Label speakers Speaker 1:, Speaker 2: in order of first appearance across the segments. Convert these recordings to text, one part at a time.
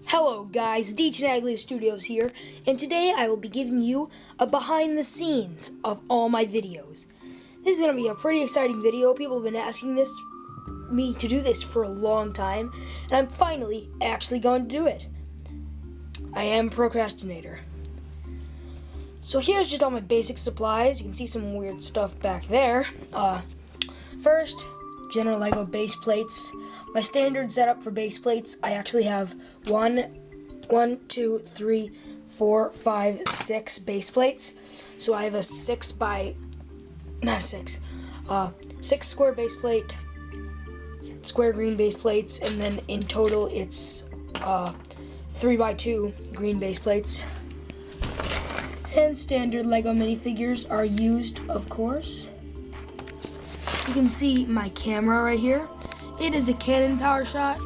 Speaker 1: Hello guys, D Tenaglia Studios here, and today I will be giving you a behind the scenes of all my videos. This is going to be a pretty exciting video. People have been asking me to do this for a long time, and I'm finally actually going to do it. I am a procrastinator. So here's just all my basic supplies. You can see some weird stuff back there. First, general Lego base plates. My standard setup for base plates, I actually have 6 base plates. So I have a 6 square base plate, square green base plates, and then in total it's 3x2 green base plates. And standard Lego minifigures are used, of course. You can see my camera right here. It is a Canon PowerShot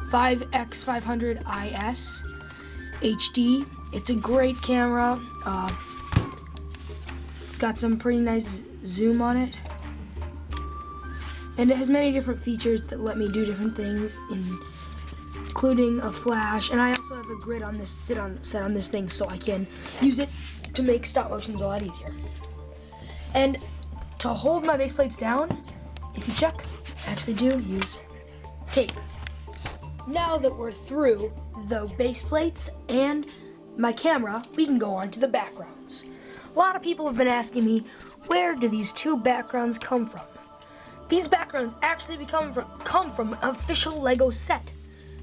Speaker 1: 5X500 IS HD. It's a great camera. It's got some pretty nice zoom on it. And it has many different features that let me do different things, including a flash. And I also have a grid on this set on this thing, so I can use it to make stop motions a lot easier. And to hold my base plates down, if you check, I actually do use tape. Now that we're through the base plates and my camera, we can go on to the backgrounds. A lot of people have been asking me, where do these two backgrounds come from? These backgrounds actually come from an official Lego set.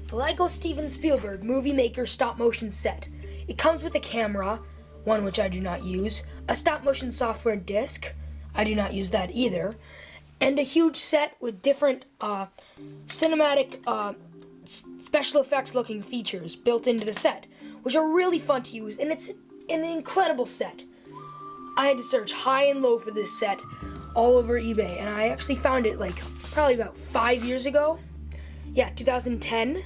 Speaker 1: The Lego Steven Spielberg Movie Maker stop motion set. It comes with a camera, one which I do not use, a stop motion software disc, I do not use that either, and a huge set with different cinematic special effects looking features built into the set, which are really fun to use, and it's an incredible set. I had to search high and low for this set all over eBay, and I actually found it probably about 5 years ago. Yeah, 2010,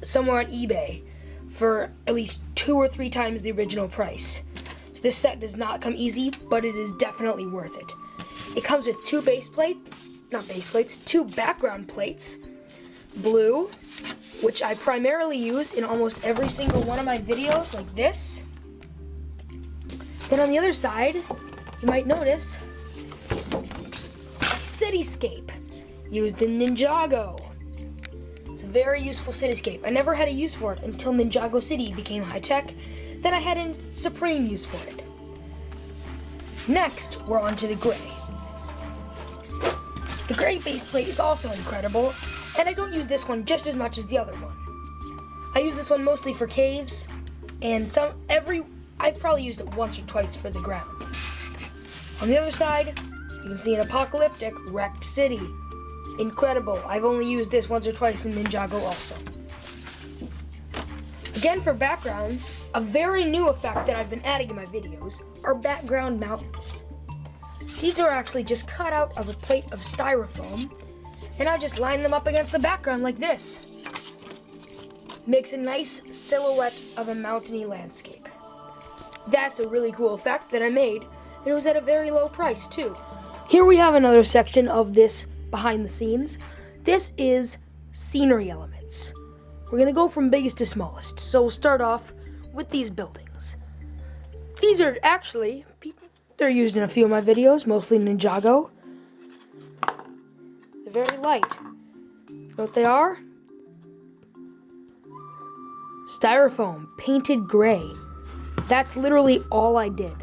Speaker 1: somewhere on eBay for at least 2 or 3 times the original price. So this set does not come easy, but it is definitely worth it. It comes with 2 two background plates. Blue, which I primarily use in almost every single one of my videos, like this. Then on the other side, you might notice a cityscape used in Ninjago. It's a very useful cityscape. I never had a use for it until Ninjago City became high-tech. Then I had a supreme use for it. Next, we're on to the gray. The gray base plate is also incredible, and I don't use this one just as much as the other one. I use this one mostly for caves, and I've probably used it once or twice for the ground. On the other side, you can see an apocalyptic wrecked city. Incredible. I've only used this once or twice in Ninjago also. Again, for backgrounds, a very new effect that I've been adding in my videos are background mountains. These are actually just cut out of a plate of styrofoam, and I just line them up against the background like this. Makes a nice silhouette of a mountainy landscape. That's a really cool effect that I made, and it was at a very low price too. Here we have another section of this behind the scenes. This is scenery elements. We're gonna go from biggest to smallest, so we'll start off with these buildings. These are actually, they're used in a few of my videos, mostly Ninjago. They're very light. You know what they are? Styrofoam, painted gray. That's literally all I did.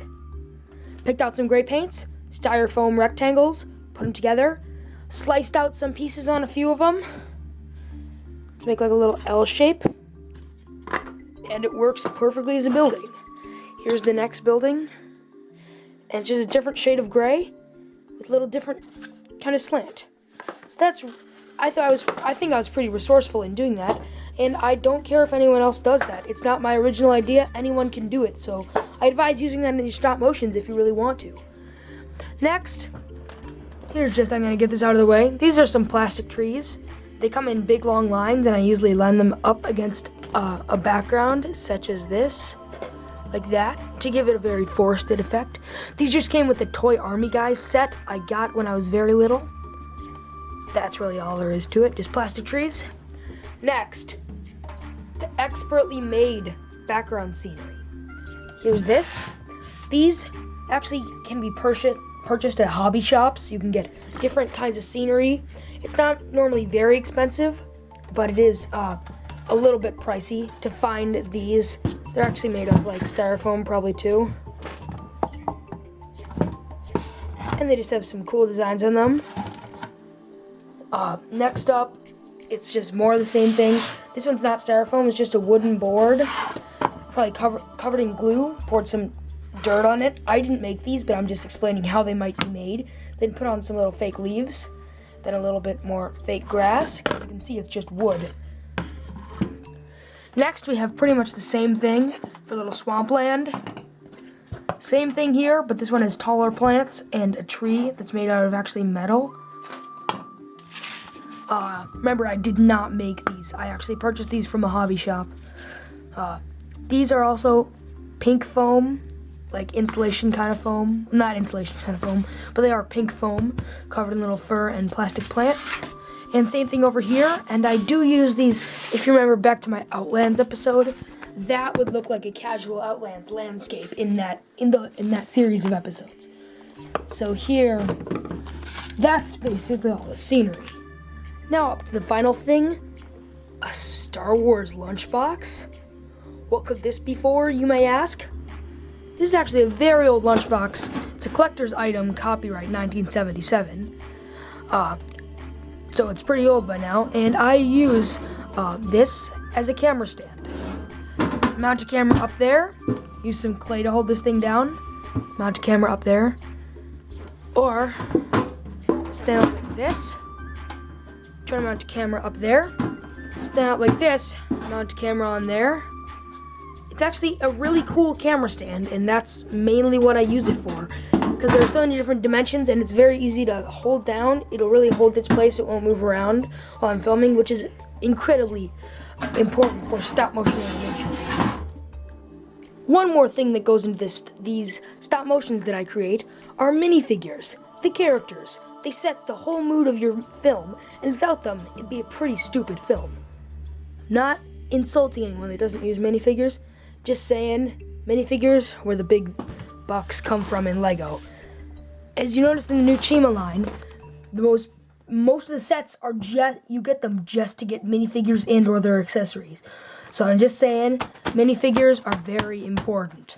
Speaker 1: Picked out some gray paints, styrofoam rectangles, put them together, sliced out some pieces on a few of them to make like a little L shape, and it works perfectly as a building. Here's the next building, and it's just a different shade of gray with a little different kind of slant. So I think I was pretty resourceful in doing that, and I don't care if anyone else does that. It's not my original idea. Anyone can do it, so I advise using that in your stop motions if you really want to. Next, I'm gonna get this out of the way. These are some plastic trees. They come in big long lines, and I usually line them up against a background such as this, like that, to give it a very forested effect. These just came with the Toy Army Guys set I got when I was very little. That's really all there is to it, just plastic trees. Next, expertly made background scenery. Here's this. These actually can be purchased at hobby shops. You can get different kinds of scenery. It's not normally very expensive, but it is a little bit pricey to find these. They're actually made of like styrofoam, probably too. And they just have some cool designs on them. Next up, it's just more of the same thing. This one's not styrofoam, it's just a wooden board. Probably covered in glue, poured some dirt on it. I didn't make these, but I'm just explaining how they might be made. Then put on some little fake leaves, then a little bit more fake grass. As you can see, it's just wood. Next, we have pretty much the same thing for little swampland. Same thing here, but this one has taller plants and a tree that's made out of actually metal. Remember, I did not make these. I actually purchased these from a hobby shop. These are also pink foam, like insulation kind of foam. Not insulation kind of foam, but they are pink foam, covered in little fur and plastic plants. And same thing over here, and I do use these, if you remember back to my Outlands episode, that would look like a casual Outlands landscape in that series of episodes. So here, that's basically all the scenery. Now up to the final thing, a Star Wars lunchbox. What could this be for, you may ask? This is actually a very old lunchbox. It's a collector's item, copyright 1977. So it's pretty old by now, and I use this as a camera stand. Mount a camera up there, use some clay to hold this thing down, mount a camera up there, or stand up like this, try to mount a camera up there, stand up like this, mount a camera on there. It's actually a really cool camera stand, and that's mainly what I use it for, because there are so many different dimensions, and it's very easy to hold down. It'll really hold its place, it won't move around while I'm filming, which is incredibly important for stop motion animation. One more thing that goes into these stop motions that I create are minifigures, the characters. They set the whole mood of your film, and without them, it'd be a pretty stupid film. Not insulting anyone that doesn't use minifigures, just saying minifigures where the big bucks come from in Lego. As you noticed in the new Chima line, most of the sets are you get them just to get minifigures and or their accessories. So I'm just saying, minifigures are very important.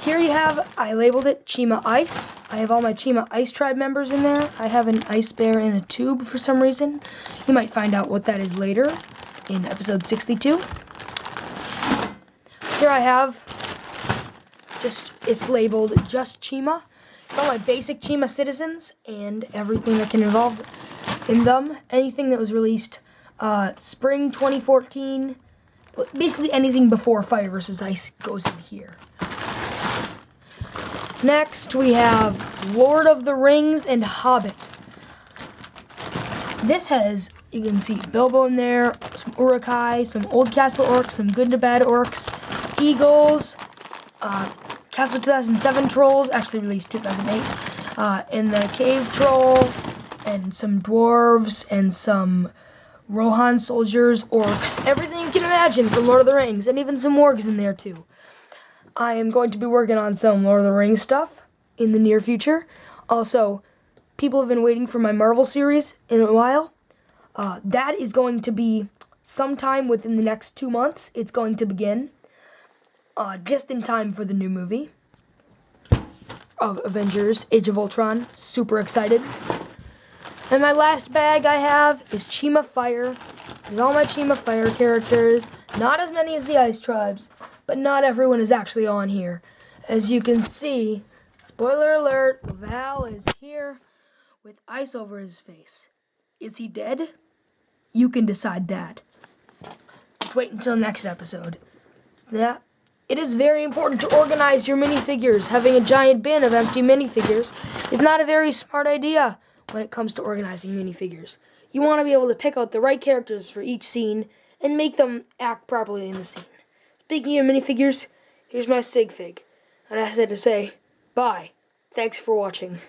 Speaker 1: Here you have, I labeled it Chima Ice. I have all my Chima Ice Tribe members in there. I have an ice bear in a tube for some reason. You might find out what that is later in episode 62. Here I have, it's labeled just Chima. It's all my basic Chima citizens and everything that can involve in them. Anything that was released spring 2014. Basically anything before Fire vs. Ice goes in here. Next we have Lord of the Rings and Hobbit. This has, you can see Bilbo in there, some Uruk-hai, some Old Castle orcs, some Good to Bad orcs, eagles, Castle 2007 trolls, actually released 2008, and the cave troll, and some dwarves, and some Rohan soldiers, orcs, everything you can imagine from Lord of the Rings, and even some wargs in there too. I am going to be working on some Lord of the Rings stuff in the near future. Also, people have been waiting for my Marvel series in a while. That is going to be sometime within the next 2 months. It's going to begin just in time for the new movie of Avengers Age of Ultron. Super excited. And my last bag I have is Chima Fire. There's all my Chima Fire characters. Not as many as the Ice Tribes, but not everyone is actually on here. As you can see, spoiler alert, Val is here with ice over his face. Is he dead? You can decide that. Just wait until next episode. Yeah, it is very important to organize your minifigures. Having a giant bin of empty minifigures is not a very smart idea when it comes to organizing minifigures. You want to be able to pick out the right characters for each scene and make them act properly in the scene. Speaking of minifigures, here's my sig fig. And I had to say, bye. Thanks for watching.